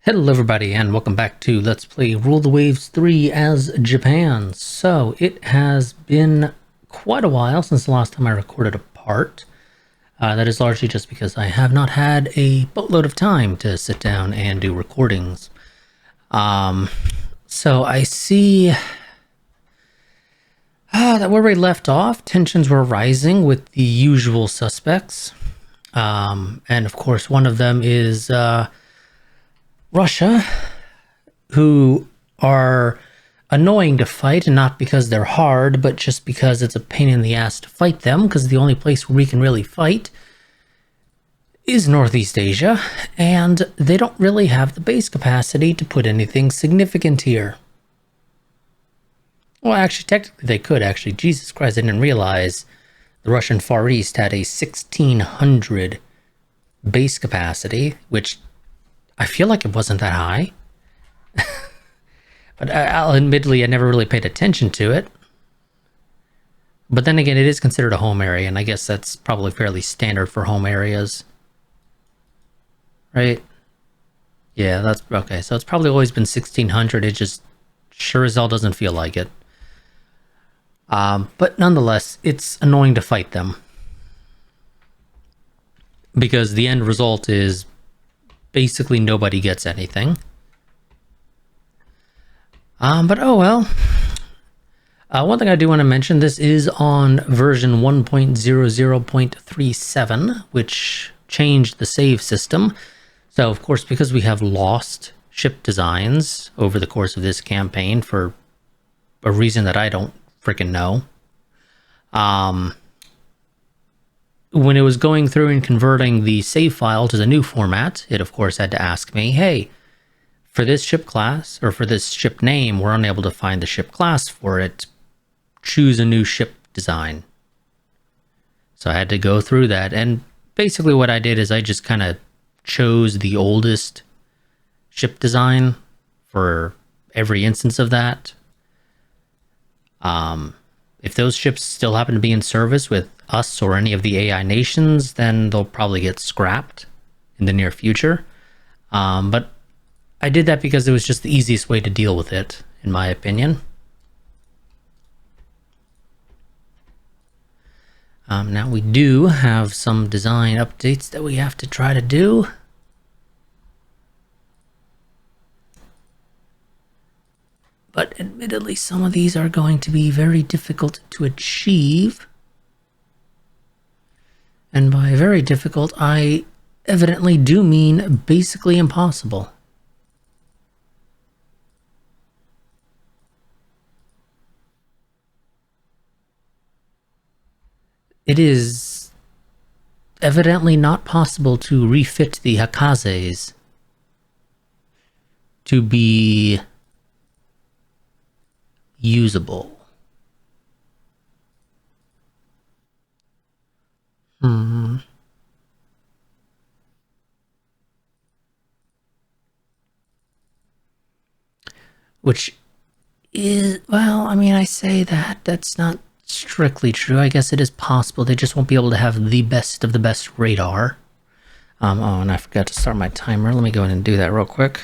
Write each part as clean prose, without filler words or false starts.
Hello everybody and welcome back to Let's Play Rule the Waves 3 as Japan. So it has been quite a while since the last time I recorded a part. That is largely just because I have not had a boatload of time to sit down and do recordings. So I see that where we left off, tensions were rising with the usual suspects. And of course one of them is Russia, who are annoying to fight, and not because they're hard, but just because it's a pain in the ass to fight them, because the only place where we can really fight is Northeast Asia, and they don't really have the base capacity to put anything significant here. Well, actually, technically they could, actually. Jesus Christ, I didn't realize the Russian Far East had a 1,600 base capacity, which I feel like it wasn't that high. But admittedly, I never really paid attention to it. But then again, it is considered a home area, and I guess that's probably fairly standard for home areas. Right? Yeah, that's okay. So it's probably always been 1,600. It just sure as hell doesn't feel like it. But nonetheless, it's annoying to fight them. Because the end result is basically nobody gets anything. But oh well. One thing I do want to mention, this is on version 1.00.37, which changed the save system. So of course, because we have lost ship designs over the course of this campaign for a reason that I don't freaking know. When it was going through and converting the save file to the new format, it of course had to ask me, hey, for this ship class, or for this ship name, we're unable to find the ship class for it. Choose a new ship design. So I had to go through that, and basically what I did is I just kind of chose the oldest ship design for every instance of that. If those ships still happen to be in service with us or any of the AI nations, then they'll probably get scrapped in the near future. But I did that because it was just the easiest way to deal with it, in my opinion. Now we do have some design updates that we have to try to do. But admittedly, some of these are going to be very difficult to achieve. And by very difficult, I evidently do mean basically impossible. It is evidently not possible to refit the Hakazes to be usable. Which is, well, I mean, I say that, that's not strictly true. I guess it is possible. They just won't be able to have the best of the best radar. Oh, and I forgot to start my timer. Let me go in and do that real quick.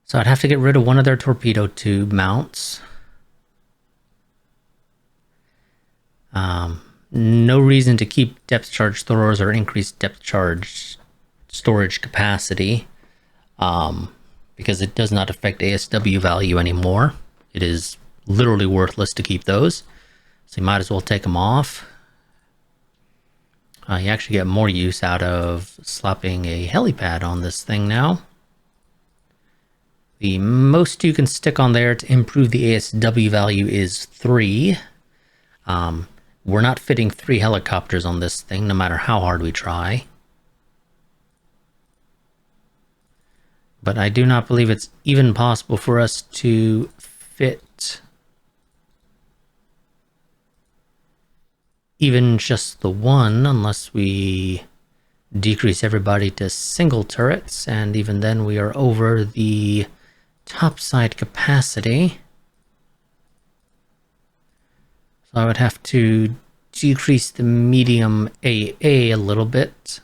So I'd have to get rid of one of their torpedo tube mounts. No reason to keep depth charge throwers or increase depth charge storage capacity, because it does not affect ASW value anymore. It is literally worthless to keep those, so you might as well take them off. You actually get more use out of slapping a helipad on this thing now. The most you can stick on there to improve the ASW value is 3. We're not fitting 3 helicopters on this thing, no matter how hard we try. But I do not believe it's even possible for us to fit even just the one, unless we decrease everybody to single turrets, and even then we are over the topside capacity. So I would have to decrease the medium AA a little bit.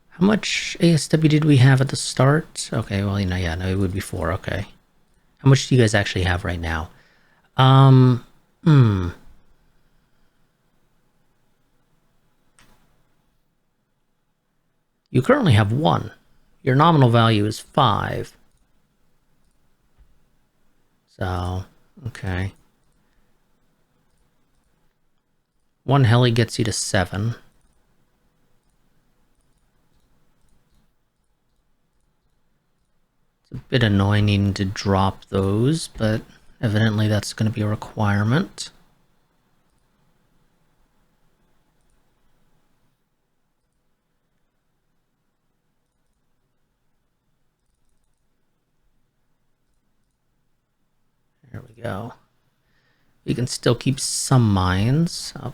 How much ASW did we have at the start? Okay, well, no, it would be 4, okay. How much do you guys actually have right now? You currently have 1. Your nominal value is 5. So, okay. 1 heli gets you to 7. It's a bit annoying needing to drop those, but evidently that's going to be a requirement. There we go. We can still keep some mines. Oh.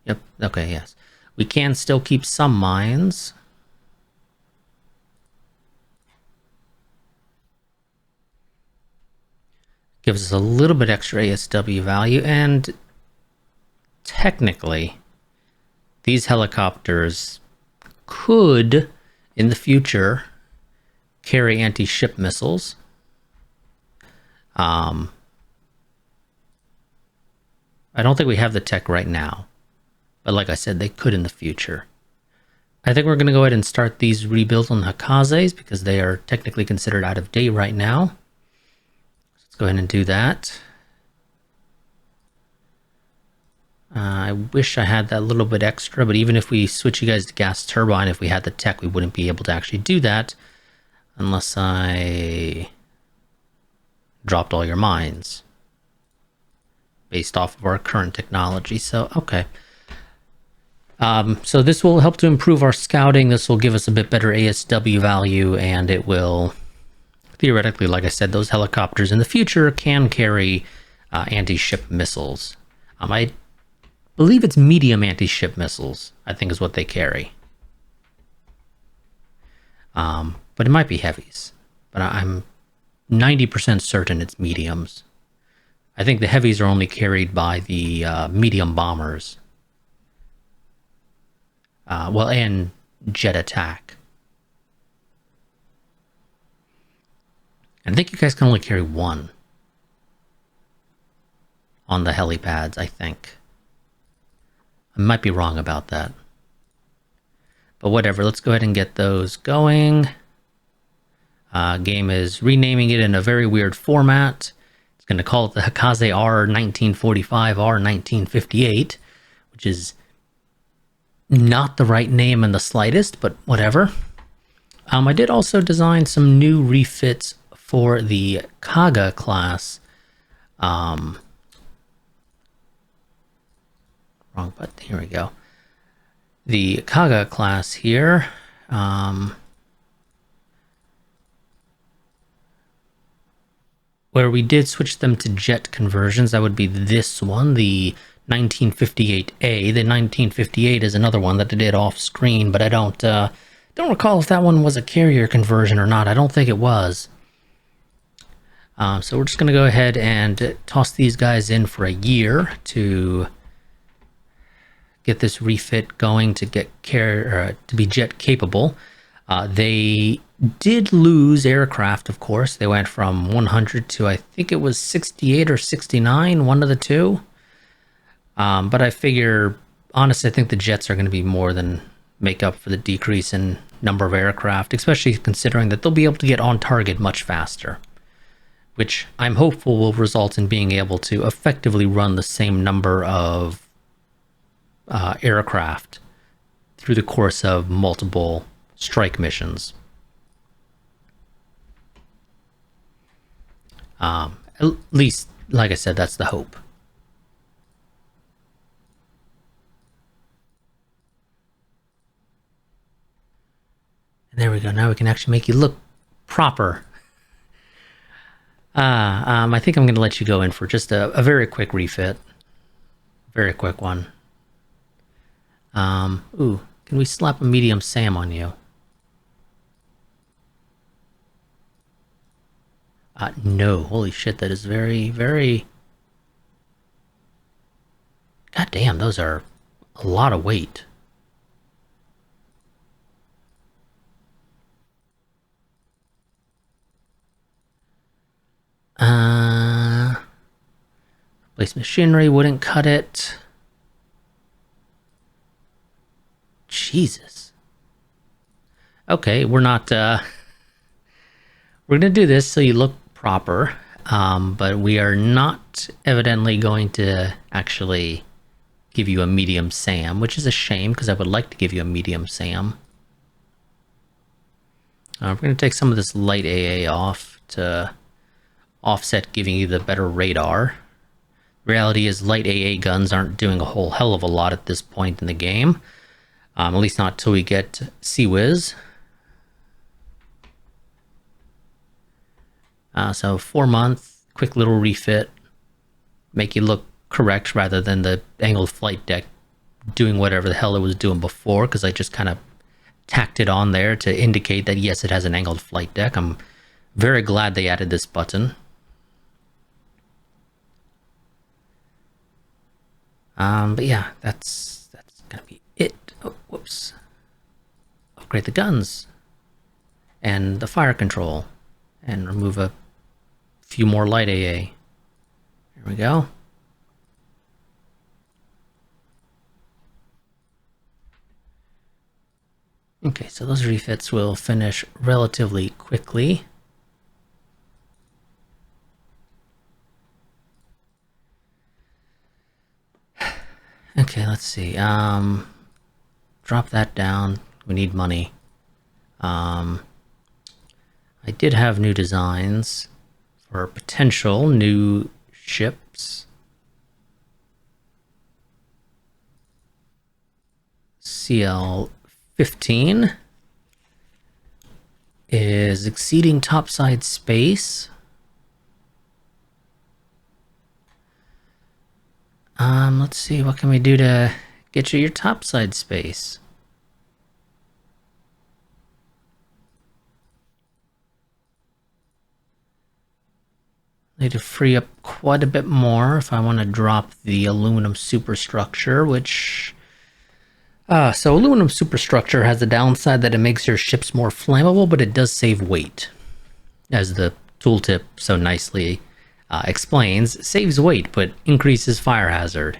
Yep, okay, yes. We can still keep some mines. Gives us a little bit extra ASW value, and technically, these helicopters could, in the future, carry anti-ship missiles. I don't think we have the tech right now, but like I said, they could in the future. I think we're going to go ahead and start these rebuilds on Hakazes because they are technically considered out of date right now. Let's go ahead and do that. I wish I had that little bit extra, but even if we switch you guys to gas turbine, if we had the tech, we wouldn't be able to actually do that unless I dropped all your mines based off of our current technology. So, okay. So this will help to improve our scouting. This will give us a bit better ASW value, and it will theoretically, like I said, those helicopters in the future can carry anti-ship missiles. I believe it's medium anti-ship missiles, I think is what they carry. But it might be heavies. But I'm 90% certain it's mediums. I think the heavies are only carried by the medium bombers. Well, and jet attack. I think you guys can only carry 1 on the helipads, I think. I might be wrong about that. But whatever, let's go ahead and get those going. Game is renaming it in a very weird format. It's going to call it the Hakaze R1945 R1958, which is not the right name in the slightest, but whatever. I did also design some new refits for the Kaga class. Wrong button, here we go. The Kaga class here. Where we did switch them to jet conversions, that would be this one, the 1958A. The 1958 is another one that I did off screen, but I don't recall if that one was a carrier conversion or not. I don't think it was. So we're just going to go ahead and toss these guys in for a year to get this refit going to get to be jet capable. They did lose aircraft, of course. They went from 100 to, I think it was 68 or 69, one of the two. But I figure, honestly, I think the jets are going to be more than make up for the decrease in number of aircraft, especially considering that they'll be able to get on target much faster, which I'm hopeful will result in being able to effectively run the same number of aircraft through the course of multiple strike missions. At least, like I said, that's the hope. And there we go. Now we can actually make you look proper. I think I'm going to let you go in for just a very quick refit. Very quick one. Ooh, can we slap a medium SAM on you? No, holy shit, that is very, very... God damn, those are a lot of weight. Place machinery wouldn't cut it. Jesus. Okay, we're not, we're gonna do this so you look proper, but we are not evidently going to actually give you a medium SAM, which is a shame because I would like to give you a medium SAM. We're going to take some of this light AA off to offset giving you the better radar. Reality is light AA guns aren't doing a whole hell of a lot at this point in the game. At least not till we get CWIZ. So 4 month, quick little refit. Make you look correct rather than the angled flight deck doing whatever the hell it was doing before, because I just kind of tacked it on there to indicate that yes, it has an angled flight deck. I'm very glad they added this button. But yeah, that's gonna be it. Oh, whoops. Upgrade the guns and the fire control and remove a few more light AA. There we go. Okay, so those refits will finish relatively quickly. Okay, let's see. Drop that down. We need money. I did have new designs for potential new ships. CL-15 is exceeding topside space. Let's see, what can we do to get you your topside space? Need to free up quite a bit more if I want to drop the aluminum superstructure, which... so aluminum superstructure has the downside that it makes your ships more flammable, but it does save weight. As the tooltip so nicely explains, saves weight, but increases fire hazard.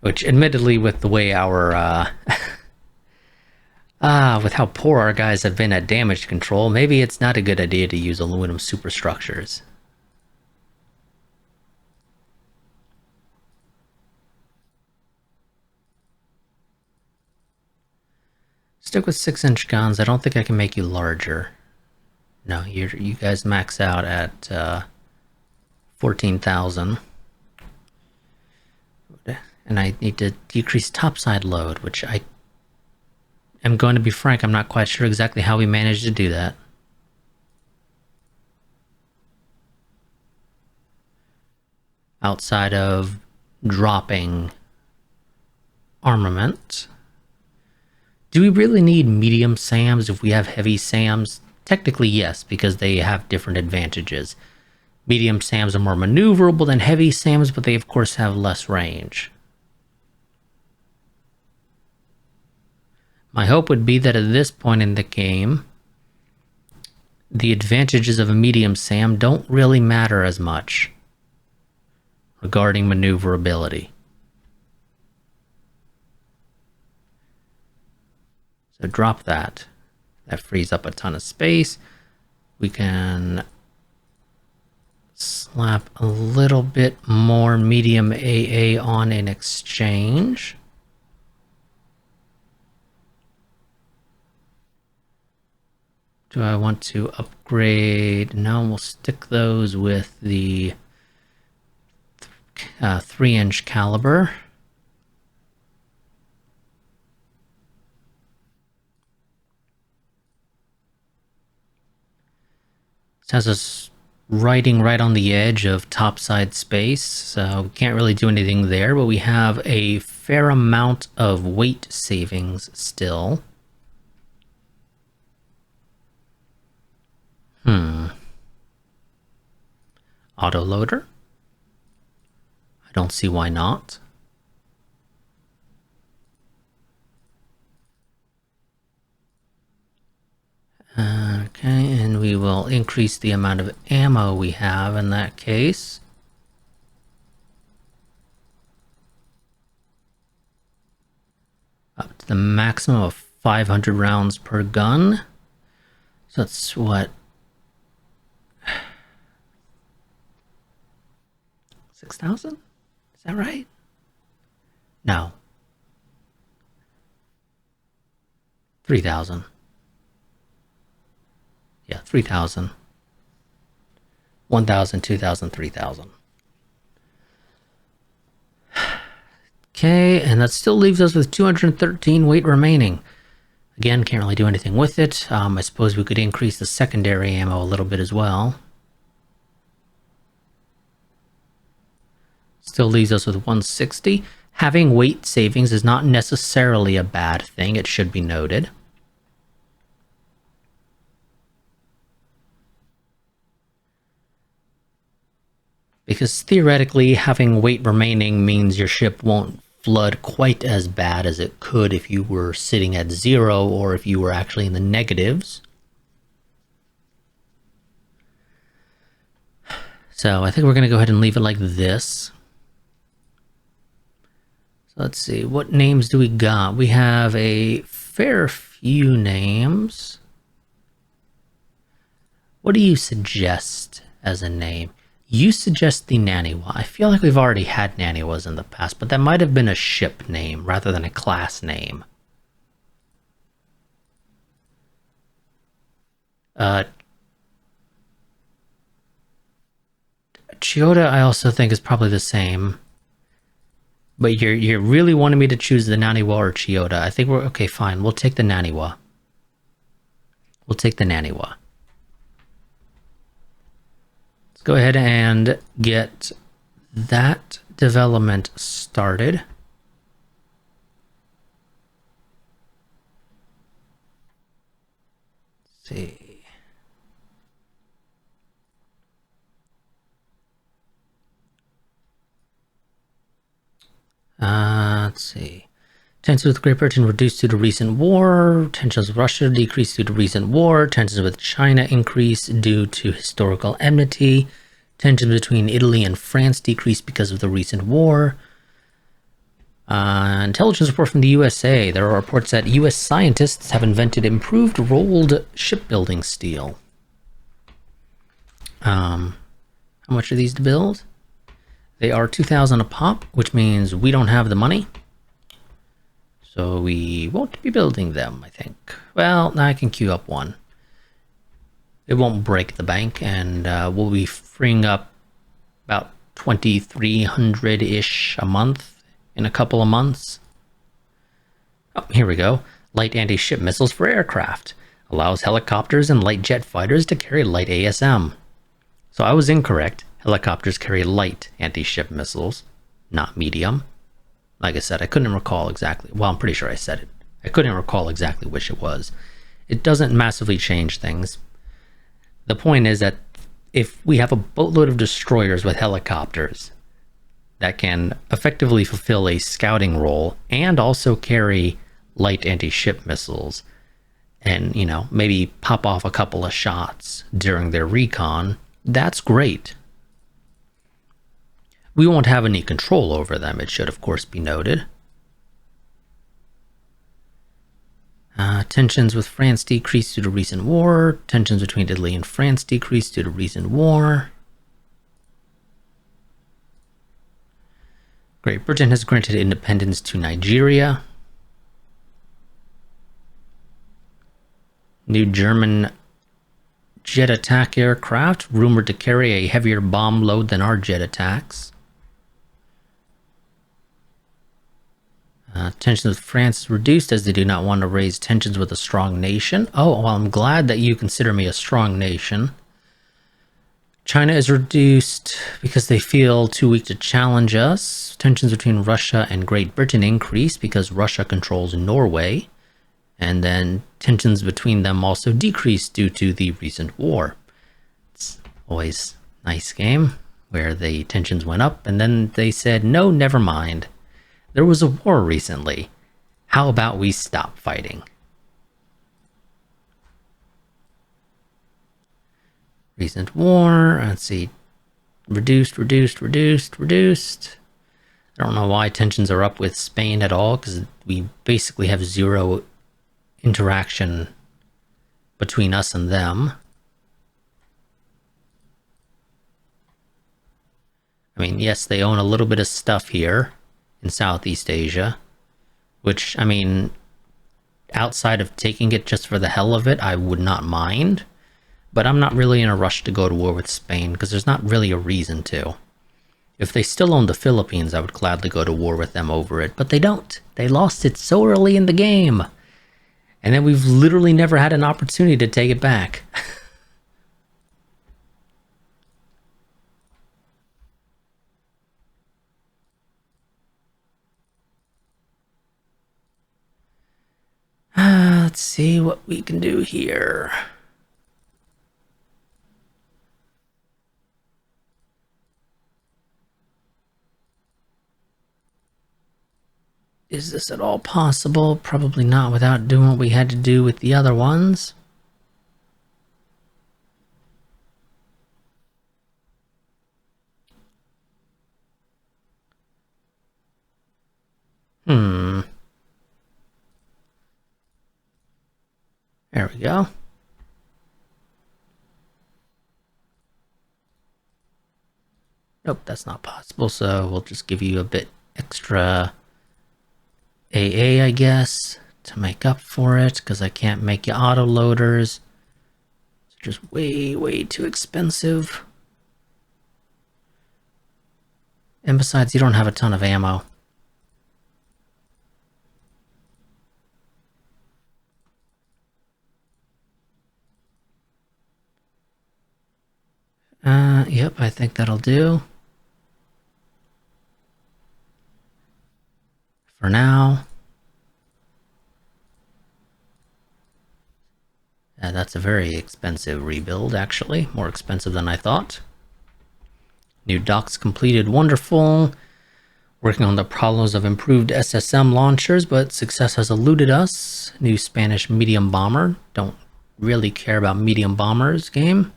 Which, admittedly, with the way our... with how poor our guys have been at damage control, maybe it's not a good idea to use aluminum superstructures. Stick with 6-inch guns. I don't think I can make you larger. No, you guys max out at 14,000. And I need to decrease topside load, which I am going to be frank, I'm not quite sure exactly how we managed to do that. Outside of dropping armament. Do we really need medium SAMs if we have heavy SAMs? Technically, yes, because they have different advantages. Medium SAMs are more maneuverable than heavy SAMs, but they of course have less range. My hope would be that at this point in the game, the advantages of a medium SAM don't really matter as much regarding maneuverability. So drop that. That frees up a ton of space. We can slap a little bit more medium AA on in exchange. Do I want to upgrade? No, we'll stick those with the 3-inch caliber. This has us riding right on the edge of topside space, so we can't really do anything there, but we have a fair amount of weight savings still. autoloader. I don't see why not. Okay, and we will increase the amount of ammo we have in that case. Up to the maximum of 500 rounds per gun. So that's what? 6,000? Is that right? No. 3,000. Yeah, 3,000. 1,000, 2,000, 3,000. Okay, and that still leaves us with 213 weight remaining. Again, can't really do anything with it. I suppose we could increase the secondary ammo a little bit as well. Still leaves us with 160. Having weight savings is not necessarily a bad thing, it should be noted. Because theoretically, having weight remaining means your ship won't flood quite as bad as it could if you were sitting at 0 or if you were actually in the negatives. So I think we're going to go ahead and leave it like this. So let's see, what names do we got? We have a fair few names. What do you suggest as a name? You suggest the Naniwa. I feel like we've already had Naniwas in the past, but that might have been a ship name rather than a class name. Chiyoda I also think is probably the same. But you're really wanting me to choose the Naniwa or Chiyoda. I think we're okay, fine. We'll take the Naniwa. We'll take the Naniwa. Let's go ahead and get that development started. Let's see. Let's see. Tensions with Great Britain reduced due to recent war. Tensions with Russia decreased due to recent war. Tensions with China increased due to historical enmity. Tensions between Italy and France decreased because of the recent war. Intelligence report from the USA. There are reports that US scientists have invented improved rolled shipbuilding steel. How much are these to build? They are 2,000 a pop, which means we don't have the money. So we won't be building them, I think. Well, now I can queue up one. It won't break the bank, and we'll be freeing up about 2,300-ish a month in a couple of months. Oh, here we go. Light anti-ship missiles for aircraft. Allows helicopters and light jet fighters to carry light ASM. So I was incorrect. Helicopters carry light anti-ship missiles, not medium. Like I said, I couldn't recall exactly. Well, I'm pretty sure I said it. I couldn't recall exactly which it was. It doesn't massively change things. The point is that if we have a boatload of destroyers with helicopters that can effectively fulfill a scouting role and also carry light anti-ship missiles and, you know, maybe pop off a couple of shots during their recon, that's great. We won't have any control over them, it should of course be noted. Tensions with France decreased due to recent war. Tensions between Italy and France decreased due to recent war. Great Britain has granted independence to Nigeria. New German jet attack aircraft, rumored to carry a heavier bomb load than our jet attacks. Tensions with France is reduced as they do not want to raise tensions with a strong nation. Oh, well, I'm glad that you consider me a strong nation. China is reduced because they feel too weak to challenge us. Tensions between Russia and Great Britain increase because Russia controls Norway. And then tensions between them also decrease due to the recent war. It's always a nice game. where the tensions went up, and then they said, no, never mind. There was a war recently. How about we stop fighting? Recent war. Let's see. Reduced. I don't know why tensions are up with Spain at all, because we basically have zero interaction between us and them. I mean, yes, they own a little bit of stuff here in Southeast Asia, which, I mean, outside of taking it just for the hell of it, I would not mind. But I'm not really in a rush to go to war with Spain, because there's not really a reason to. If they still owned the Philippines, I would gladly go to war with them over it, but they don't. They lost it so early in the game. And then we've literally never had an opportunity to take it back. Let's see what we can do here. Is this at all possible? Probably not without doing what we had to do with the other ones. There we go. Nope, that's not possible, so we'll just give you a bit extra AA, I guess, to make up for it, because I can't make you auto-loaders. It's just way too expensive. And besides, you don't have a ton of ammo. Yep, I think that'll do. For now. That's a very expensive rebuild, actually. More expensive than I thought. New docks completed, wonderful. Working on the problems of improved SSM launchers, but success has eluded us. New Spanish medium bomber. Don't really care about medium bombers game.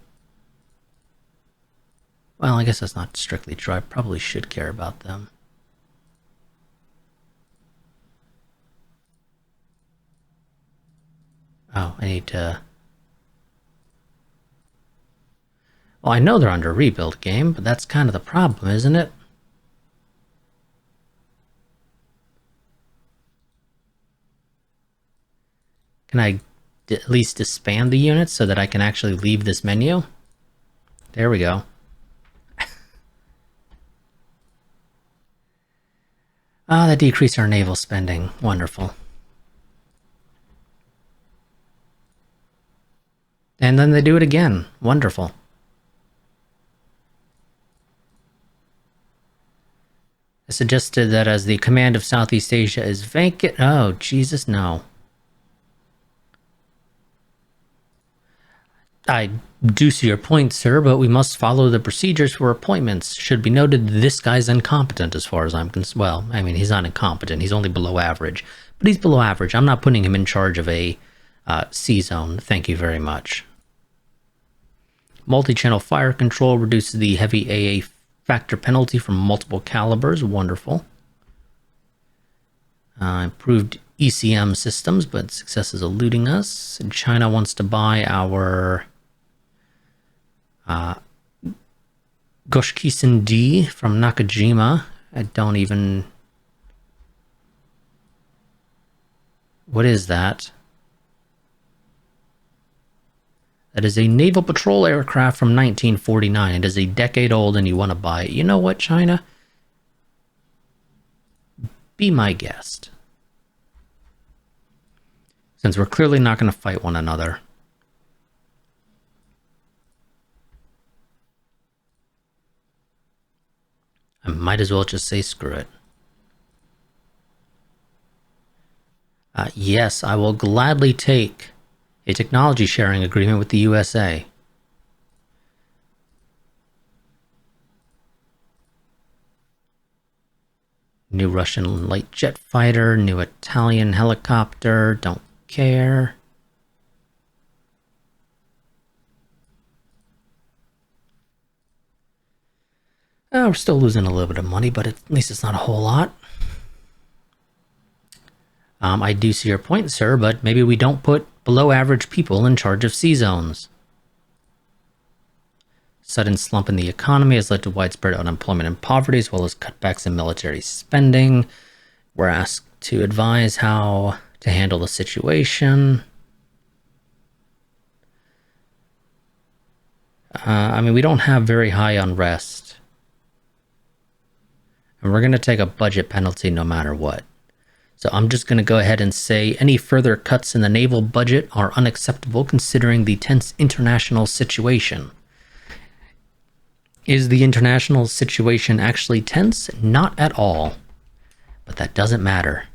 Well, I guess that's not strictly true. I probably should care about them. Oh, I need to... Well, I know they're under rebuild game, but that's kind of the problem, isn't it? Can I at least disband the units so that I can actually leave this menu? There we go. That decreased our naval spending. Wonderful. And then they do it again. Wonderful. I suggested that as the command of Southeast Asia is vacant... Oh, Jesus, no. I do see your point, sir, but we must follow the procedures for appointments. Should be noted this guy's incompetent as far as I'm concerned. Well, I mean, he's not incompetent. He's only below average. But he's below average. I'm not putting him in charge of a C-zone. Thank you very much. Multi-channel fire control reduces the heavy AA factor penalty from multiple calibers. Wonderful. Improved ECM systems, but success is eluding us. And China wants to buy our... Goshkisen D from Nakajima. I don't even... What is that? That is a naval patrol aircraft from 1949. It is a decade old and you want to buy it. You know what, China? Be my guest. Since we're clearly not going to fight one another. I might as well just say screw it. Yes, I will gladly take a technology sharing agreement with the USA. New Russian light jet fighter, new Italian helicopter, don't care. We're still losing a little bit of money, but at least it's not a whole lot. I do see your point, sir, but maybe we don't put below average people in charge of sea zones. Sudden slump in the economy has led to widespread unemployment and poverty, as well as cutbacks in military spending. We're asked to advise how to handle the situation. I mean, we don't have very high unrest. And we're going to take a budget penalty no matter what. So I'm just going to go ahead and say any further cuts in the naval budget are unacceptable considering the tense international situation. Is the international situation actually tense? Not at all. But that doesn't matter.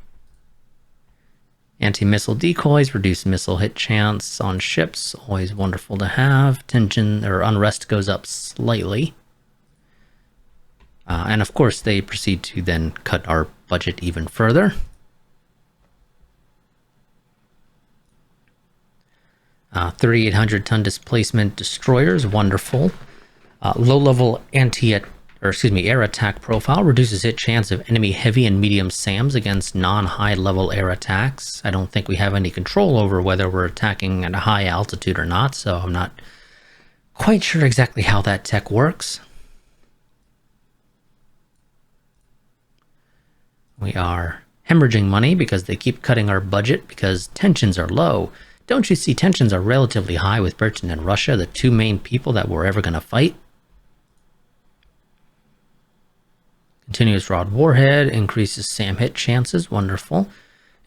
Anti-missile decoys reduce missile hit chance on ships. Always wonderful to have. Tension or unrest goes up slightly. And of course, they proceed to then cut our budget even further. 3,800-ton displacement destroyers, wonderful. Low-level air attack profile reduces hit chance of enemy heavy and medium SAMs against non-high level air attacks. I don't think we have any control over whether we're attacking at a high altitude or not, so I'm not quite sure exactly how that tech works. We are hemorrhaging money because they keep cutting our budget because tensions are low. Don't you see tensions are relatively high with Britain and Russia, the two main people that we're ever going to fight? Continuous rod warhead increases SAM hit chances, wonderful.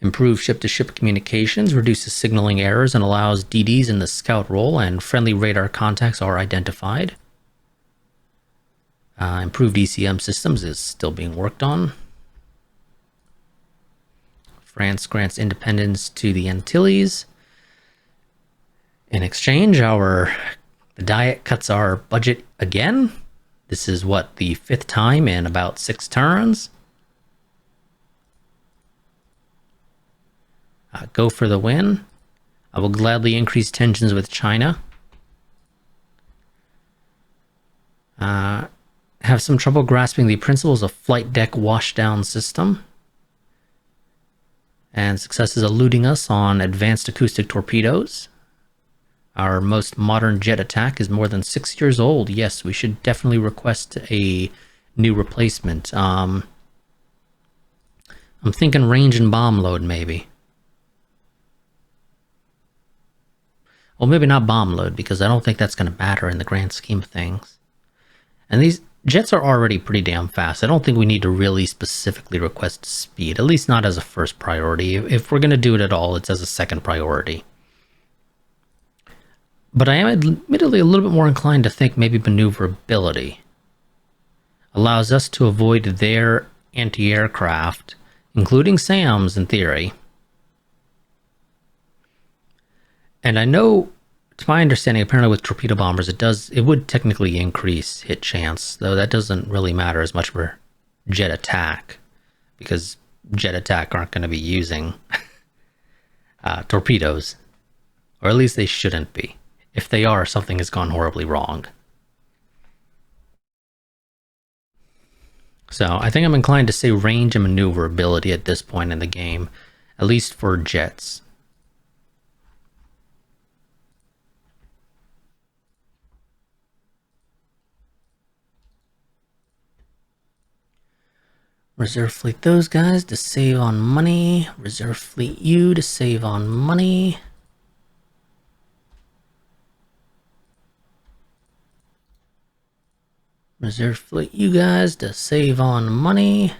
Improves ship-to-ship communications, reduces signaling errors, and allows DDs in the scout role and friendly radar contacts are identified. Improved ECM systems is still being worked on. France grants independence to the Antilles. In exchange, the Diet cuts our budget again. This is what, the 5th time in about 6 turns. Go for the win. I will gladly increase tensions with China. Have some trouble grasping the principles of flight deck washdown system. And success is eluding us on advanced acoustic torpedoes. Our most modern jet attack is more than 6 years old. Yes, we should definitely request a new replacement. I'm thinking range and bomb load, maybe. Well, maybe not bomb load, because I don't think that's going to matter in the grand scheme of things. And these jets are already pretty damn fast. I don't think we need to really specifically request speed, at least not as a first priority. If we're going to do it at all, it's as a second priority. But I am admittedly a little bit more inclined to think maybe maneuverability allows us to avoid their anti-aircraft, including SAMs in theory. And I know, to my understanding, apparently with torpedo bombers, it would technically increase hit chance, though that doesn't really matter as much for jet attack, because jet attack aren't going to be using torpedoes, or at least they shouldn't be. If they are, something has gone horribly wrong. So I think I'm inclined to say range and maneuverability at this point in the game, at least for jets. Reserve fleet those guys to save on money. Reserve fleet you to save on money. Reserve fleet you guys to save on money. I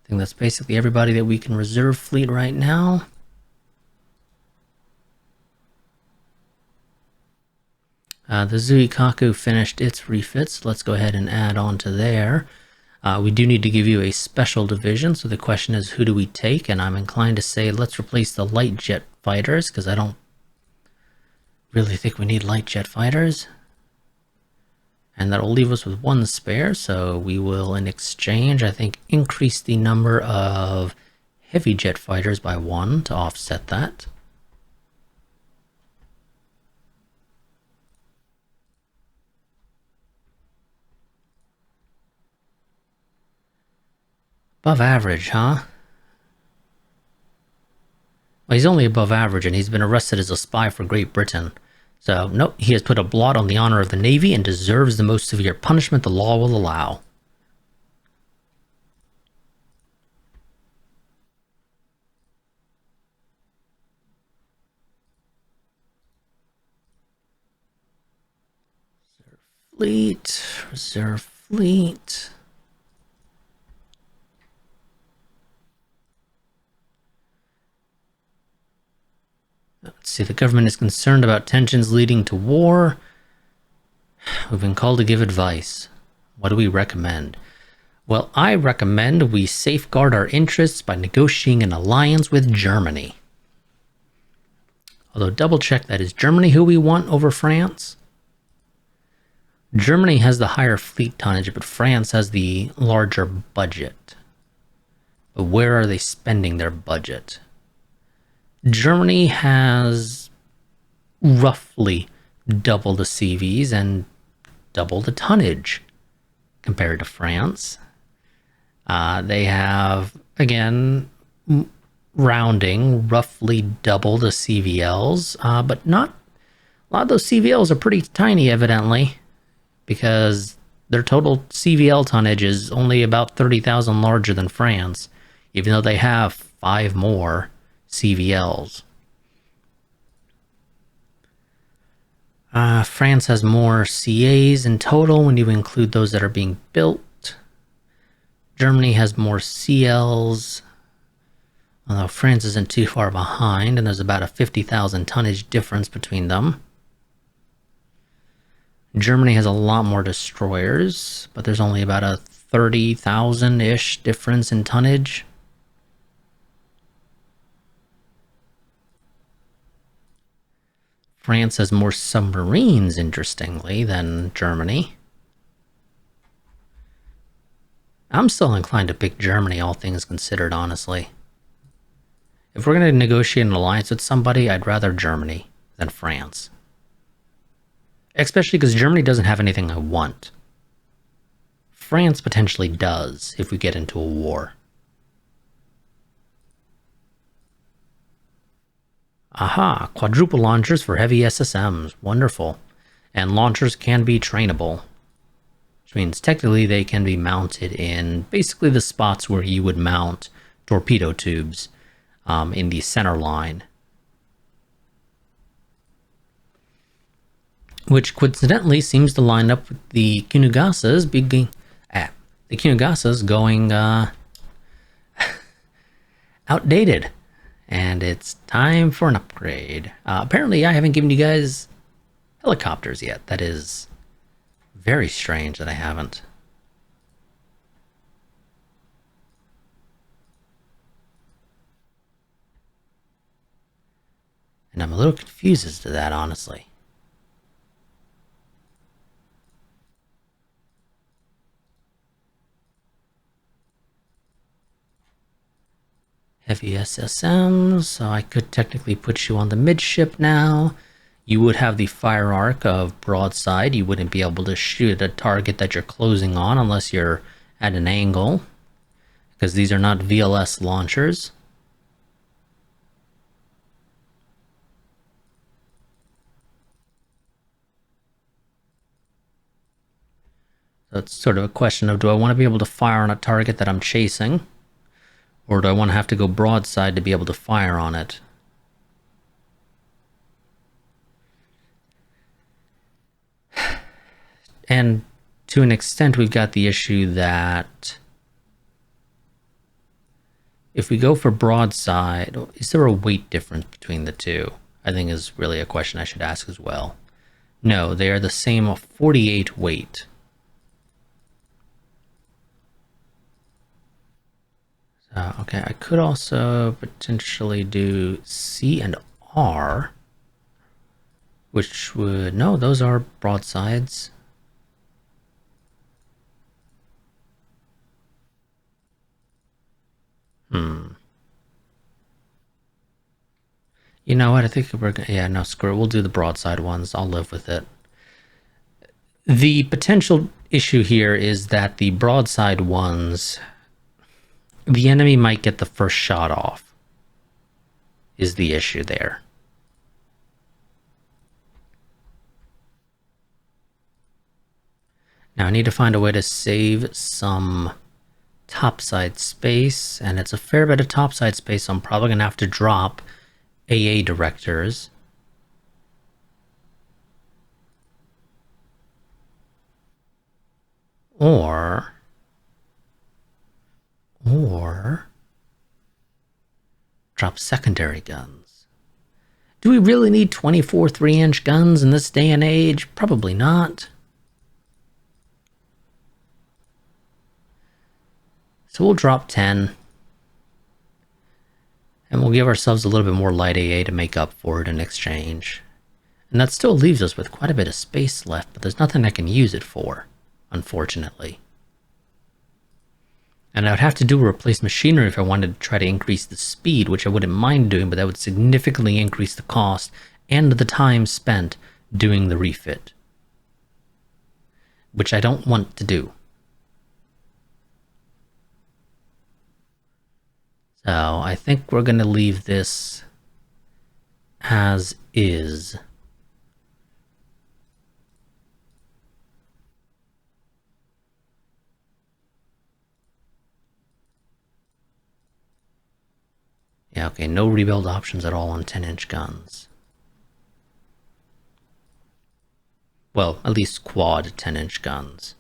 think that's basically everybody that we can reserve fleet right now. The Zuikaku finished its refits. Let's go ahead and add on to there. We do need to give you a special division, so the question is, who do we take? And I'm inclined to say let's replace the light jet fighters, because I don't really think we need light jet fighters. And that'll leave us with one spare, so we will, in exchange, I think, increase the number of heavy jet fighters by 1 to offset that. Above average, huh? Well, he's only above average, and he's been arrested as a spy for Great Britain. So, nope, he has put a blot on the honor of the Navy and deserves the most severe punishment the law will allow. Reserve fleet. Let's see, the government is concerned about tensions leading to war. We've been called to give advice. What do we recommend? Well, I recommend we safeguard our interests by negotiating an alliance with Germany. Although double check, that is Germany who we want over France? Germany has the higher fleet tonnage, but France has the larger budget. But where are they spending their budget? Germany has roughly double the CVs and double the tonnage compared to France. They have, again, rounding, roughly double the CVLs, but not a lot of those CVLs are pretty tiny, evidently, because their total CVL tonnage is only about 30,000 larger than France, even though they have 5 more CVLs. France has more CAs in total when you include those that are being built. Germany has more CLs, although France isn't too far behind, and there's about a 50,000 tonnage difference between them. Germany has a lot more destroyers, but there's only about a 30,000-ish difference in tonnage. France has more submarines, interestingly, than Germany. I'm still inclined to pick Germany, all things considered, honestly. If we're going to negotiate an alliance with somebody, I'd rather Germany than France. Especially because Germany doesn't have anything I want. France potentially does if we get into a war. Aha, quadruple launchers for heavy SSMs. Wonderful. And launchers can be trainable, which means technically they can be mounted in basically the spots where you would mount torpedo tubes in the center line. Which coincidentally seems to line up with the Kunagasas going outdated. And it's time for an upgrade. Apparently I haven't given you guys helicopters yet. That is very strange that I haven't. And I'm a little confused as to that, honestly. Heavy SSMs, so I could technically put you on the midship now. You would have the fire arc of broadside. You wouldn't be able to shoot at a target that you're closing on unless you're at an angle, because these are not VLS launchers. So it's sort of a question of, do I want to be able to fire on a target that I'm chasing? Or do I want to have to go broadside to be able to fire on it? And to an extent, we've got the issue that if we go for broadside, is there a weight difference between the two? I think is really a question I should ask as well. No, they are the same 48 weight. Okay, I could also potentially do C and R, which would, no, those are broadsides. You know what? I think we're gonna... Yeah, no, screw it. We'll do the broadside ones. I'll live with it. The potential issue here is that the broadside ones, the enemy might get the first shot off, is the issue there. Now I need to find a way to save some topside space, and it's a fair bit of topside space, so I'm probably going to have to drop AA directors. Or drop secondary guns. Do we really need 24 3-inch guns in this day and age? Probably not. So we'll drop 10. And we'll give ourselves a little bit more light AA to make up for it in exchange. And that still leaves us with quite a bit of space left, but there's nothing I can use it for, unfortunately. And I would have to do a replace machinery if I wanted to try to increase the speed, which I wouldn't mind doing, but that would significantly increase the cost and the time spent doing the refit, which I don't want to do. So I think we're going to leave this as is. Yeah, okay, no rebuild options at all on 10-inch guns. Well, at least quad 10-inch guns.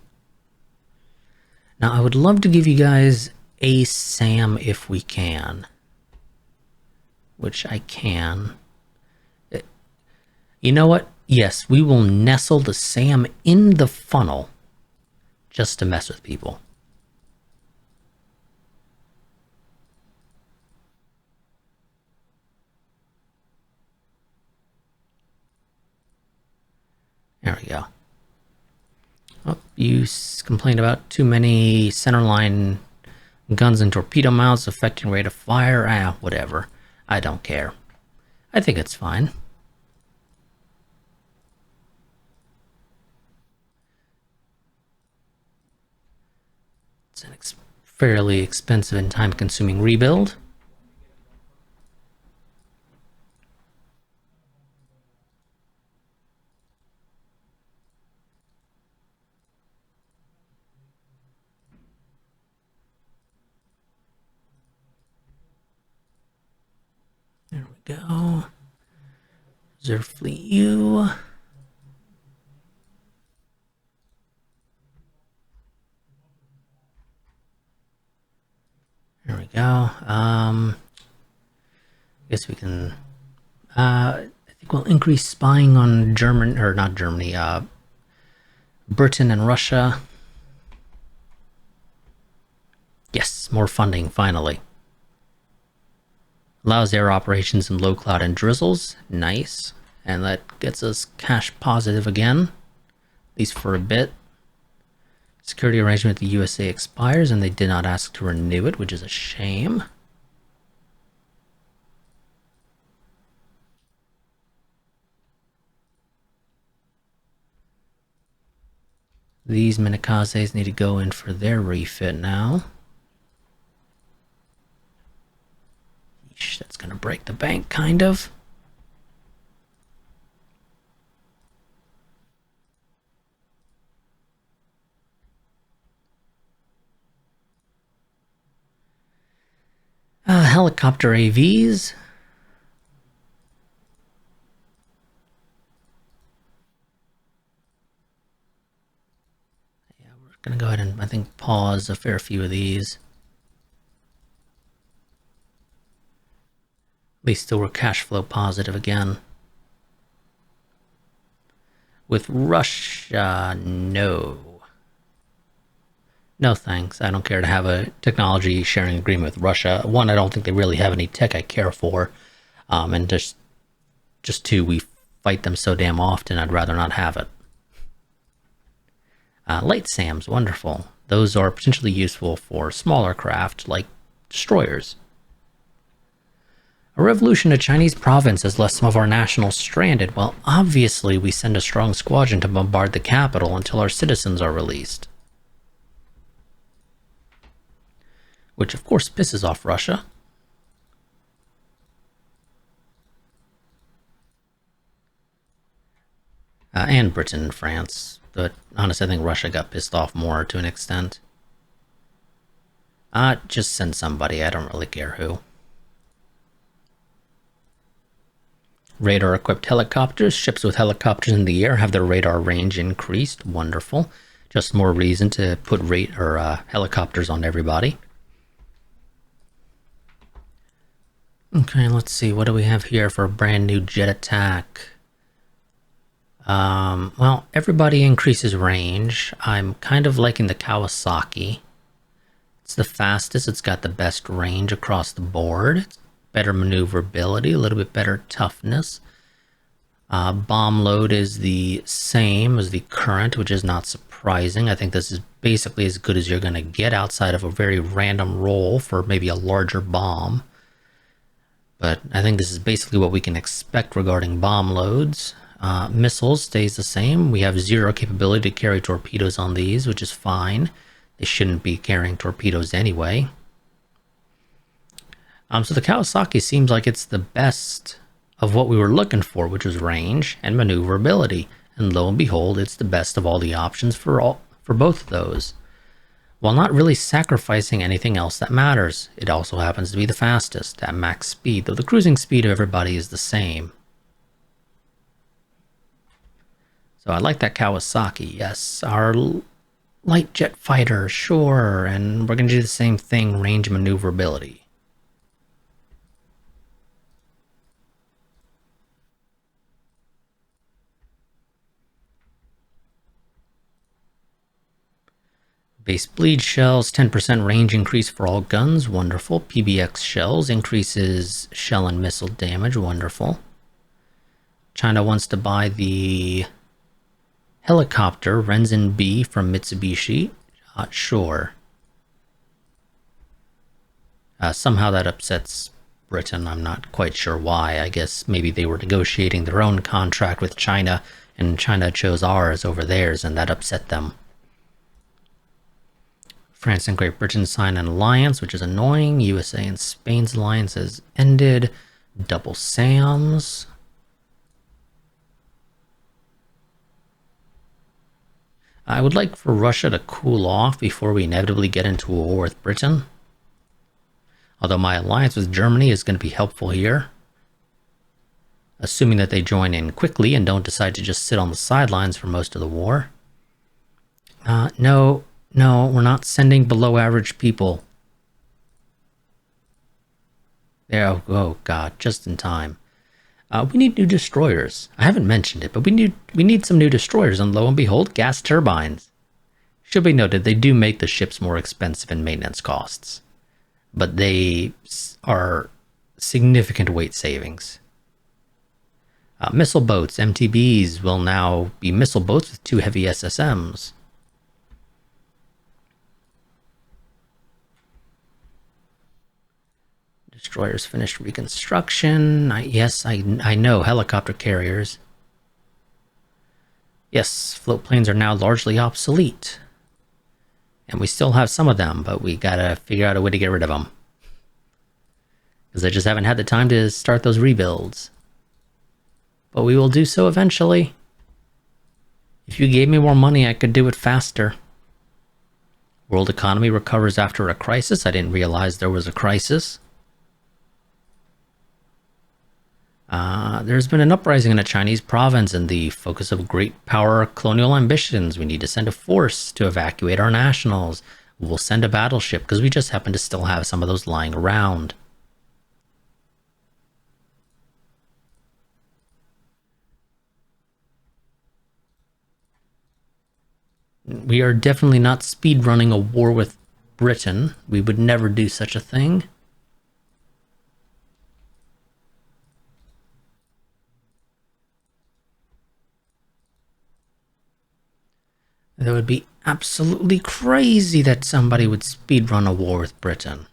Now, I would love to give you guys a SAM if we can. Which I can. You know what? Yes, we will nestle the SAM in the funnel just to mess with people. There we go. Oh, you complained about too many centerline guns and torpedo mounts affecting rate of fire. Ah, whatever. I don't care. I think it's fine. It's an fairly expensive and time-consuming rebuild. There we go. Reserve fleet U. There we go. I guess we can... I think we'll increase spying on German, or not Germany, Britain and Russia. Yes, more funding, finally. Allows air operations in low cloud and drizzles. Nice. And that gets us cash positive again. At least for a bit. Security arrangement with the USA expires and they did not ask to renew it, which is a shame. These Minakazes need to go in for their refit now. Yeesh, that's gonna break the bank, kind of. Helicopter AVs. Yeah, we're gonna go ahead and, I think, pause a fair few of these. At least still we're cash flow positive again. With Russia, no. No thanks. I don't care to have a technology sharing agreement with Russia. One, I don't think they really have any tech I care for. And just two, we fight them so damn often, I'd rather not have it. Light SAMs, wonderful. Those are potentially useful for smaller craft, like destroyers. A revolution to Chinese province has left some of our nationals stranded. Well, obviously we send a strong squadron to bombard the capital until our citizens are released. Which of course pisses off Russia. And Britain and France. But honestly, I think Russia got pissed off more to an extent. Just send somebody, I don't really care who. Radar-equipped helicopters. Ships with helicopters in the air have their radar range increased. Wonderful. Just more reason to put helicopters on everybody. Okay, let's see. What do we have here for a brand new jet attack? Well, everybody increases range. I'm kind of liking the Kawasaki. It's the fastest. It's got the best range across the board. It's better maneuverability, a little bit better toughness. Bomb load is the same as the current, which is not surprising. I think this is basically as good as you're going to get outside of a very random roll for maybe a larger bomb. But I think this is basically what we can expect regarding bomb loads. Missiles stays the same. We have 0 capability to carry torpedoes on these, which is fine. They shouldn't be carrying torpedoes anyway. So the Kawasaki seems like it's the best of what we were looking for, which was range and maneuverability. And lo and behold, it's the best of all the options for both of those. While not really sacrificing anything else that matters, it also happens to be the fastest at max speed, though the cruising speed of everybody is the same. So I like that Kawasaki, yes. Our light jet fighter, sure, and we're going to do the same thing, range maneuverability. Base bleed shells, 10% range increase for all guns, wonderful. PBX shells increases shell and missile damage, wonderful. China wants to buy the helicopter Renzen B from Mitsubishi, sure. Somehow that upsets Britain, I'm not quite sure why. I guess maybe they were negotiating their own contract with China, and China chose ours over theirs, and that upset them. France and Great Britain sign an alliance, which is annoying. USA and Spain's alliance has ended. Double SAMs. I would like for Russia to cool off before we inevitably get into a war with Britain. Although my alliance with Germany is going to be helpful here. Assuming that they join in quickly and don't decide to just sit on the sidelines for most of the war. No, we're not sending below average people. There, oh god, just in time. We need new destroyers. I haven't mentioned it, but we need some new destroyers, and lo and behold, gas turbines. Should be noted, they do make the ships more expensive in maintenance costs, but they are significant weight savings. Missile boats, MTBs, will now be missile boats with 2 heavy SSMs. Destroyers finished reconstruction. Yes, I know, helicopter carriers. Yes, float planes are now largely obsolete. And we still have some of them, but we gotta figure out a way to get rid of them. Because I just haven't had the time to start those rebuilds. But we will do so eventually. If you gave me more money, I could do it faster. World economy recovers after a crisis. I didn't realize there was a crisis. There's been an uprising in a Chinese province in the focus of great power colonial ambitions. We need to send a force to evacuate our nationals. We'll send a battleship because we just happen to still have some of those lying around. We are definitely not speedrunning a war with Britain. We would never do such a thing. That would be absolutely crazy that somebody would speedrun a war with Britain.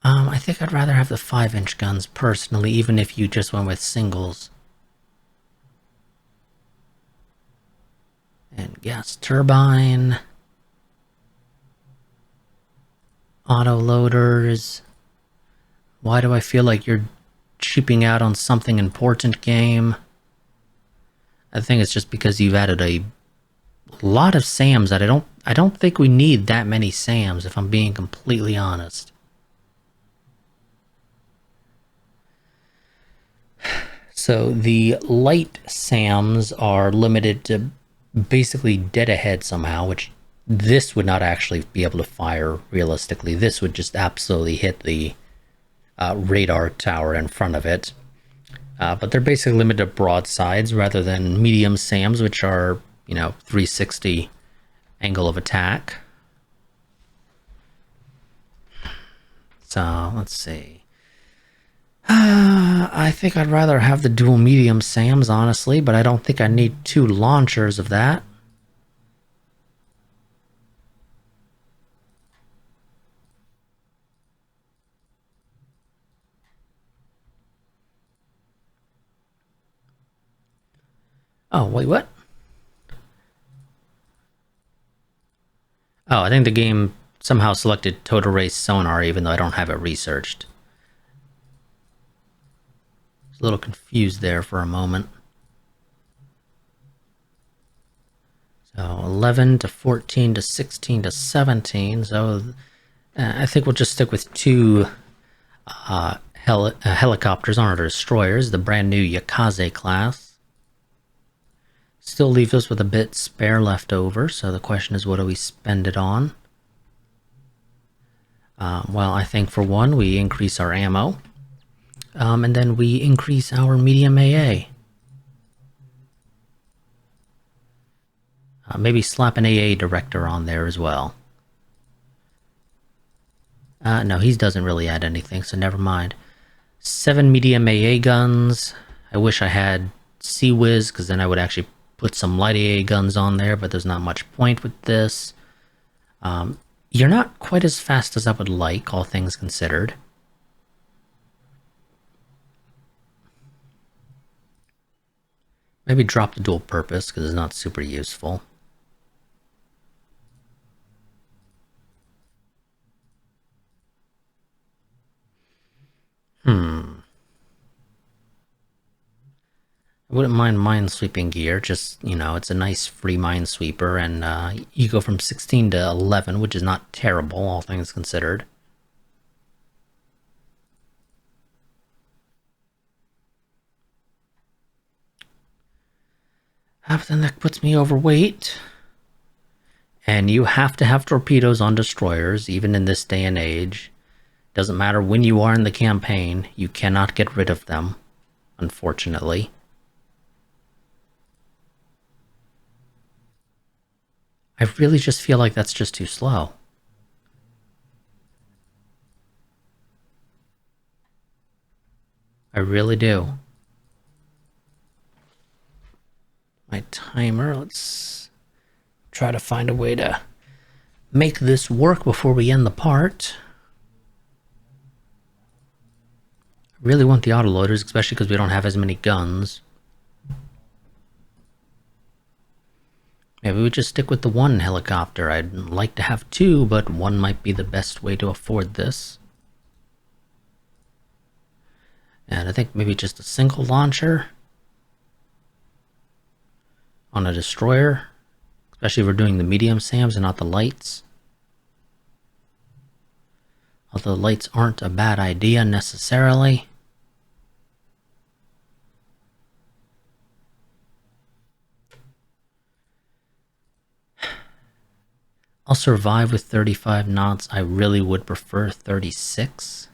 I think I'd rather have the 5-inch guns personally, even if you just went with singles. And gas turbine. Auto loaders. Why do I feel like you're cheaping out on something important, game? I think it's just because you've added a lot of SAMs that I don't think we need that many SAMs, if I'm being completely honest. So the light SAMs are limited to basically dead ahead somehow, which this would not actually be able to fire realistically. This would just absolutely hit the radar tower in front of it. But they're basically limited to broadsides rather than medium SAMs, which are, 360 angle of attack. So, let's see. I think I'd rather have the dual medium SAMs, honestly, but I don't think I need 2 launchers of that. Oh, wait, what? Oh, I think the game somehow selected total race sonar, even though I don't have it researched. I was a little confused there for a moment. So 11 to 14 to 16 to 17. So I think we'll just stick with 2 helicopters on our destroyers, the brand new Yakaze class. Still leaves us with a bit spare left over, so the question is, what do we spend it on? Well, I think for one, we increase our ammo, and then we increase our medium AA. Maybe slap an AA director on there as well. No, he doesn't really add anything, so never mind. 7 medium AA guns. I wish I had Sea-Wiz, because then I would actually put some light AA guns on there, but there's not much point with this. You're not quite as fast as I would like, all things considered. Maybe drop the dual purpose, because it's not super useful. I wouldn't mind minesweeping gear, just, it's a nice free minesweeper, and you go from 16 to 11, which is not terrible, all things considered. But then that puts me overweight. And you have to have torpedoes on destroyers, even in this day and age. Doesn't matter when you are in the campaign, you cannot get rid of them, unfortunately. I really just feel like that's just too slow. I really do. My timer, let's try to find a way to make this work before we end the part. I really want the autoloaders, especially because we don't have as many guns. Maybe we just stick with the 1 helicopter. I'd like to have 2, but 1 might be the best way to afford this. And I think maybe just a single launcher on a destroyer, especially if we're doing the medium SAMs and not the lights. Although lights aren't a bad idea necessarily. I'll survive with 35 knots. I really would prefer 36.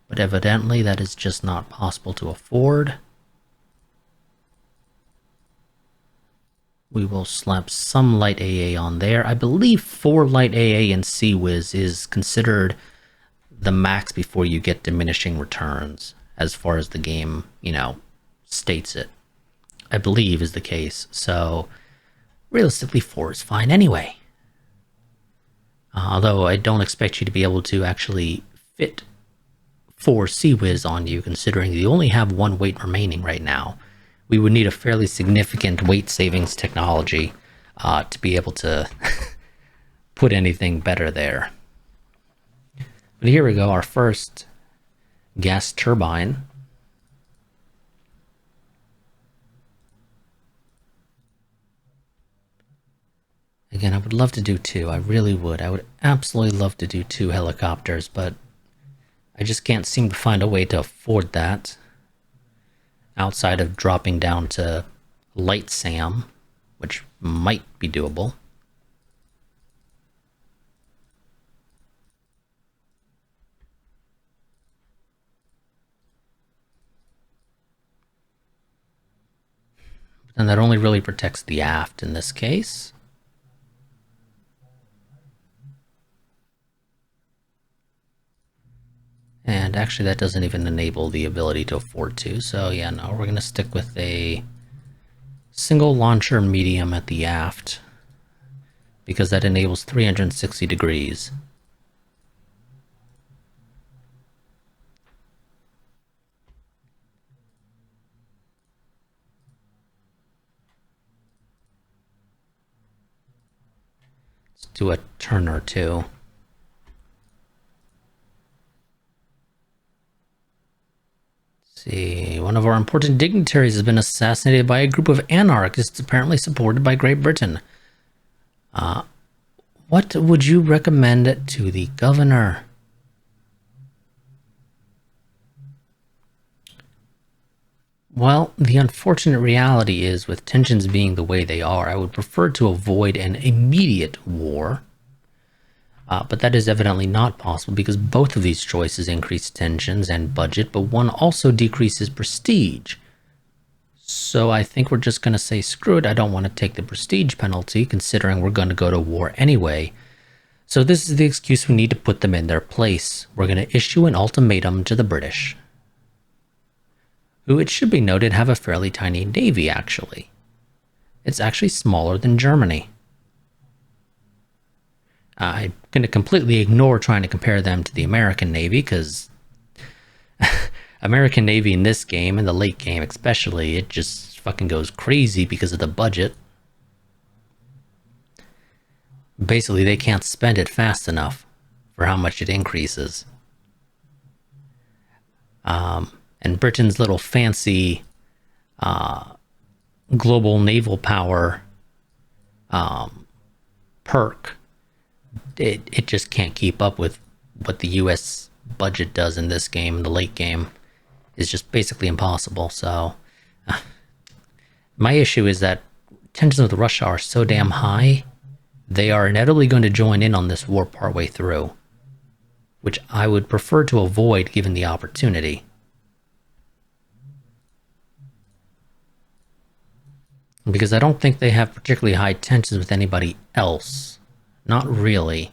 But evidently that is just not possible to afford. We will slap some light AA on there. I believe 4 light AA and Sea-Wiz is considered the max before you get diminishing returns, as far as the game, states it. I believe is the case, so realistically 4 is fine anyway. Although I don't expect you to be able to actually fit 4 Sea-Wiz on you, considering you only have 1 weight remaining right now. We would need a fairly significant weight savings technology to be able to put anything better there. But here we go, our first gas turbine. Again, I would love to do 2. I really would. I would absolutely love to do 2 helicopters, but I just can't seem to find a way to afford that outside of dropping down to light SAM, which might be doable. And that only really protects the aft in this case. And actually that doesn't even enable the ability to afford to. So yeah, no, we're going to stick with a single launcher medium at the aft, because that enables 360 degrees. Let's do a turn or two. See, one of our important dignitaries has been assassinated by a group of anarchists apparently supported by Great Britain. What would you recommend to the governor? Well, the unfortunate reality is, with tensions being the way they are, I would prefer to avoid an immediate war. But that is evidently not possible, because both of these choices increase tensions and budget, but one also decreases prestige. So I think we're just going to say, screw it, I don't want to take the prestige penalty, considering we're going to go to war anyway. So this is the excuse we need to put them in their place. We're going to issue an ultimatum to the British, who, it should be noted, have a fairly tiny navy, actually. It's actually smaller than Germany. I'm going to completely ignore trying to compare them to the American Navy, because American Navy in this game, in the late game especially, it just fucking goes crazy because of the budget. Basically, they can't spend it fast enough for how much it increases. And Britain's little fancy global naval power perk, it just can't keep up with what the US budget does in this game. In the late game is just basically impossible. So my issue is that tensions with Russia are so damn high, they are inevitably going to join in on this war partway through, which I would prefer to avoid given the opportunity. Because I don't think they have particularly high tensions with anybody else. Not really.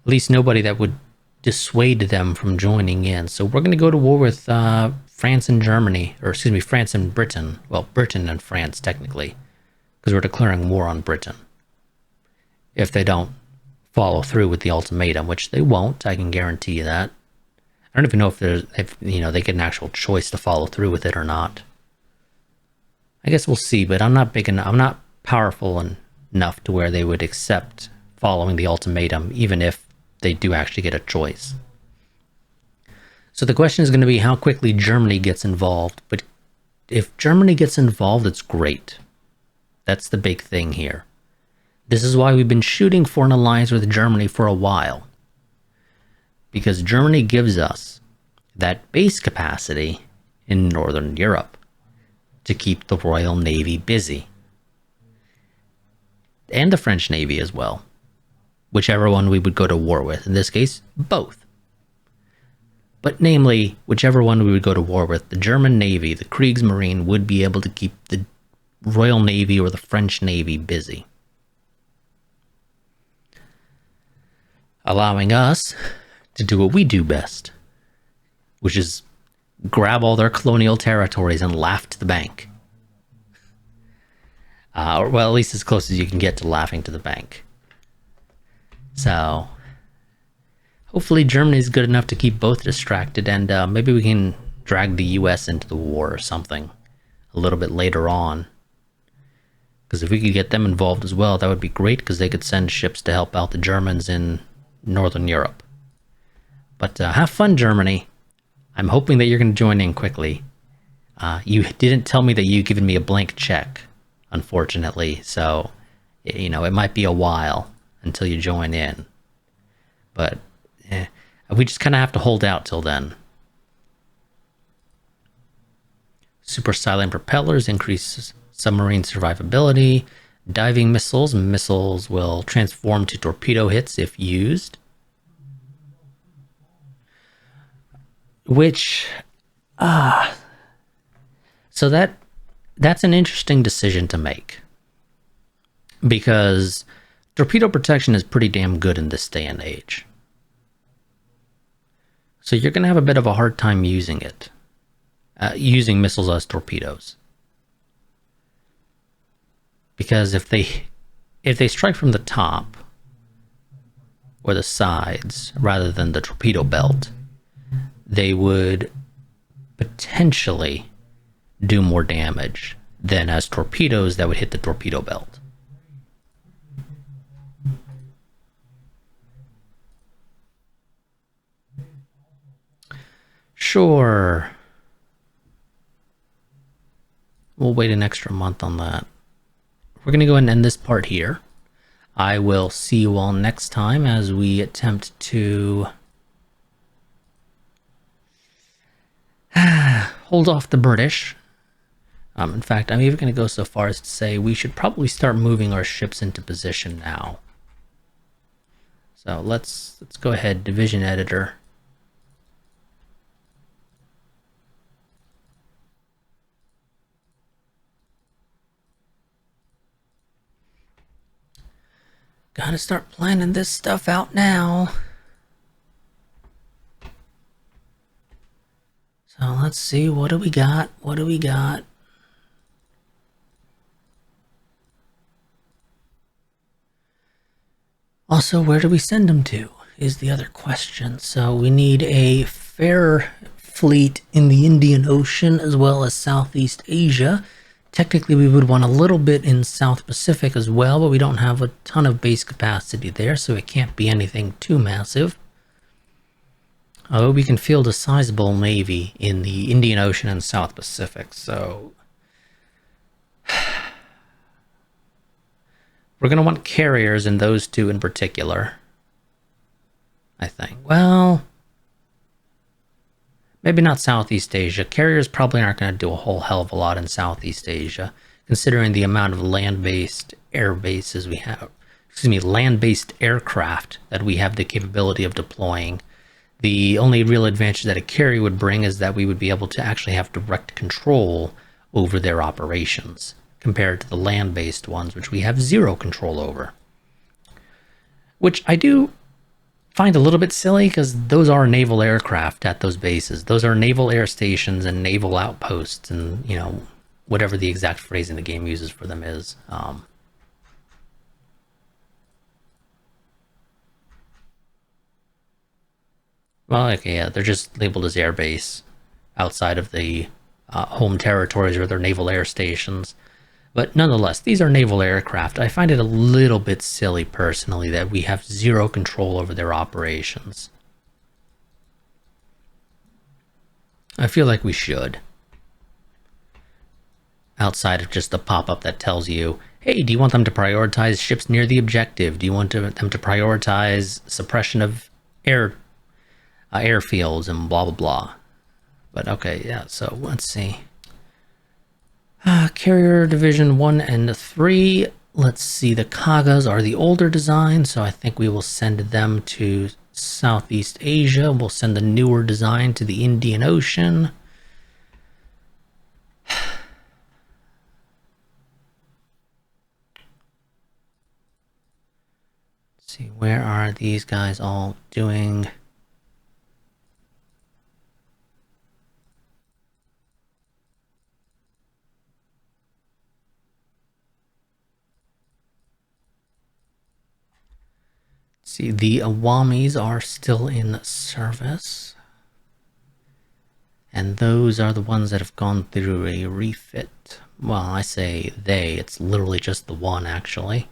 At least nobody that would dissuade them from joining in. So we're going to go to war with France and Germany, or excuse me, France and Britain. Well, Britain and France, technically, because we're declaring war on Britain. If they don't follow through with the ultimatum, which they won't, I can guarantee you that. I don't even know if they get an actual choice to follow through with it or not. I guess we'll see, but I'm not big enough. I'm not powerful enough to where they would accept following the ultimatum, even if they do actually get a choice. So the question is going to be how quickly Germany gets involved. But if Germany gets involved, it's great. That's the big thing here. This is why we've been shooting for an alliance with Germany for a while. Because Germany gives us that base capacity in Northern Europe to keep the Royal Navy busy. And the French Navy as well. Whichever one we would go to war with. In this case, both. But namely, whichever one we would go to war with, the German Navy, the Kriegsmarine, would be able to keep the Royal Navy or the French Navy busy. Allowing us to do what we do best, which is grab all their colonial territories and laugh to the bank. Or, well, at least as close as you can get to laughing to the bank. So hopefully Germany's good enough to keep both distracted, and maybe we can drag the US into the war or something a little bit later on. Because if we could get them involved as well, that would be great, because they could send ships to help out the Germans in Northern Europe. But have fun, Germany. I'm hoping that you're going to join in quickly. You didn't tell me that you've given me a blank check, unfortunately, so, you know, it might be a while until you join in. But we just kind of have to hold out till then. Super silent propellers increase submarine survivability. Diving missiles. Missiles will transform to torpedo hits if used. Which, so that's an interesting decision to make. Because torpedo protection is pretty damn good in this day and age. So you're going to have a bit of a hard time using it. Using missiles as torpedoes. Because if they strike from the top or the sides rather than the torpedo belt, they would potentially do more damage than as torpedoes that would hit the torpedo belt. Sure. We'll wait an extra month on that. We're going to go ahead and end this part here. I will see you all next time as we attempt to hold off the British. In fact, I'm even going to go so far as to say we should probably start moving our ships into position now. So let's go ahead, division editor. Gotta start planning this stuff out now. So let's see, what do we got? What do we got? Also, where do we send them to is the other question. So we need a fair fleet in the Indian Ocean as well as Southeast Asia. Technically, we would want a little bit in South Pacific as well, but we don't have a ton of base capacity there, so it can't be anything too massive. Although we can field a sizable navy in the Indian Ocean and South Pacific, so we're going to want carriers in those two in particular, I think. Well, maybe not Southeast Asia. Carriers probably aren't going to do a whole hell of a lot in Southeast Asia, considering the amount of land-based air bases we have. Excuse me, land-based aircraft that we have the capability of deploying. The only real advantage that a carrier would bring is that we would be able to actually have direct control over their operations, compared to the land-based ones, which we have zero control over. Which I do find a little bit silly, because those are naval aircraft at those bases. Those are naval air stations and naval outposts, and, you know, whatever the exact phrasing the game uses for them is. Well, okay, yeah, they're just labeled as airbase outside of the home territories or their naval air stations. But nonetheless, these are naval aircraft. I find it a little bit silly, personally, that we have zero control over their operations. I feel like we should. Outside of just the pop-up that tells you, hey, do you want them to prioritize ships near the objective? Do you want them to prioritize suppression of airfields and blah, blah, blah. But okay, yeah, so let's see. Carrier Division 1 and 3. Let's see, the Kagas are the older design, so I think we will send them to Southeast Asia. We'll send the newer design to the Indian Ocean. Let's see, where are these guys all doing? See, the Awamis are still in service. And those are the ones that have gone through a refit. Well, I say they, it's literally just the one, actually.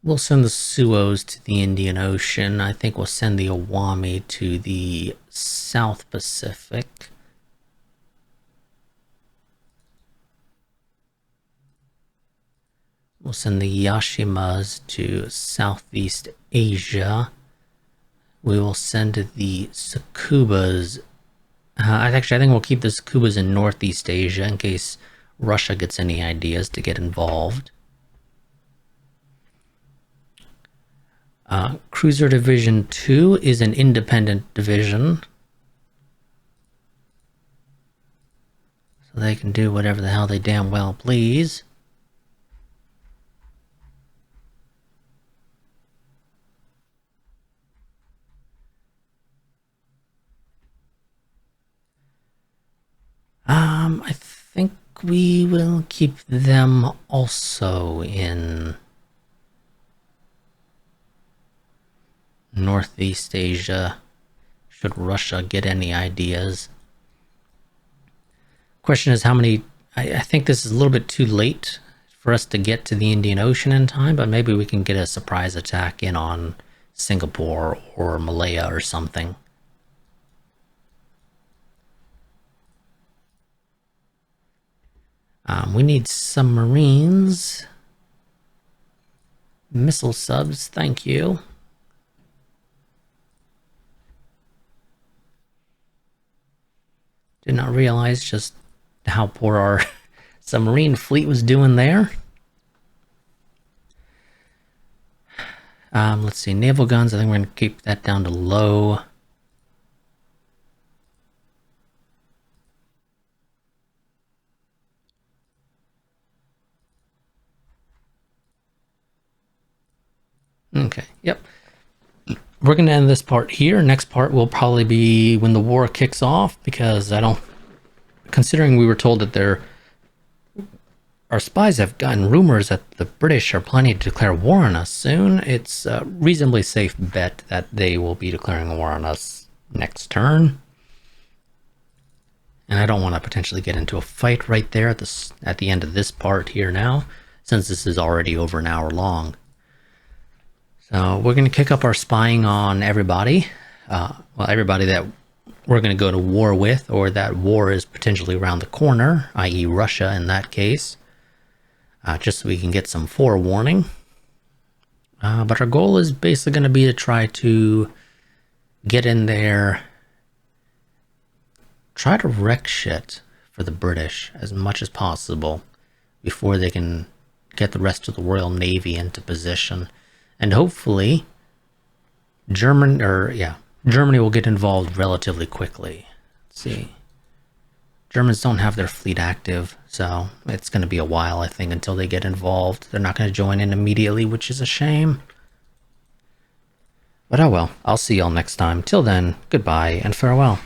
We'll send the Suos to the Indian Ocean. I think we'll send the Awami to the South Pacific. We'll send the Yashimas to Southeast Asia. We will send the Tsukubas. Actually, I think we'll keep the Tsukubas in Northeast Asia in case Russia gets any ideas to get involved. Cruiser Division 2 is an independent division. So they can do whatever the hell they damn well please. I think we will keep them also in Northeast Asia, should Russia get any ideas. Question is how many... I think this is a little bit too late for us to get to the Indian Ocean in time, but maybe we can get a surprise attack in on Singapore or Malaya or something. We need submarines. Missile subs, thank you. Did not realize just how poor our submarine fleet was doing there. Let's see, naval guns, I think we're going to keep that down to low. Okay, yep. We're going to end this part here. Next part will probably be when the war kicks off, because I don't... Considering we were told that our spies have gotten rumors that the British are planning to declare war on us soon, it's a reasonably safe bet that they will be declaring war on us next turn. And I don't want to potentially get into a fight right there at the end of this part here now, since this is already over an hour long. So we're going to kick up our spying on everybody. Well, everybody that we're going to go to war with, or that war is potentially around the corner, i.e. Russia in that case. Just so we can get some forewarning. But our goal is basically going to be to try to get in there, try to wreck shit for the British as much as possible before they can get the rest of the Royal Navy into position. And hopefully, Germany will get involved relatively quickly. Let's see. Germans don't have their fleet active, so it's going to be a while, I think, until they get involved. They're not going to join in immediately, which is a shame. But oh well, I'll see y'all next time. Till then, goodbye and farewell.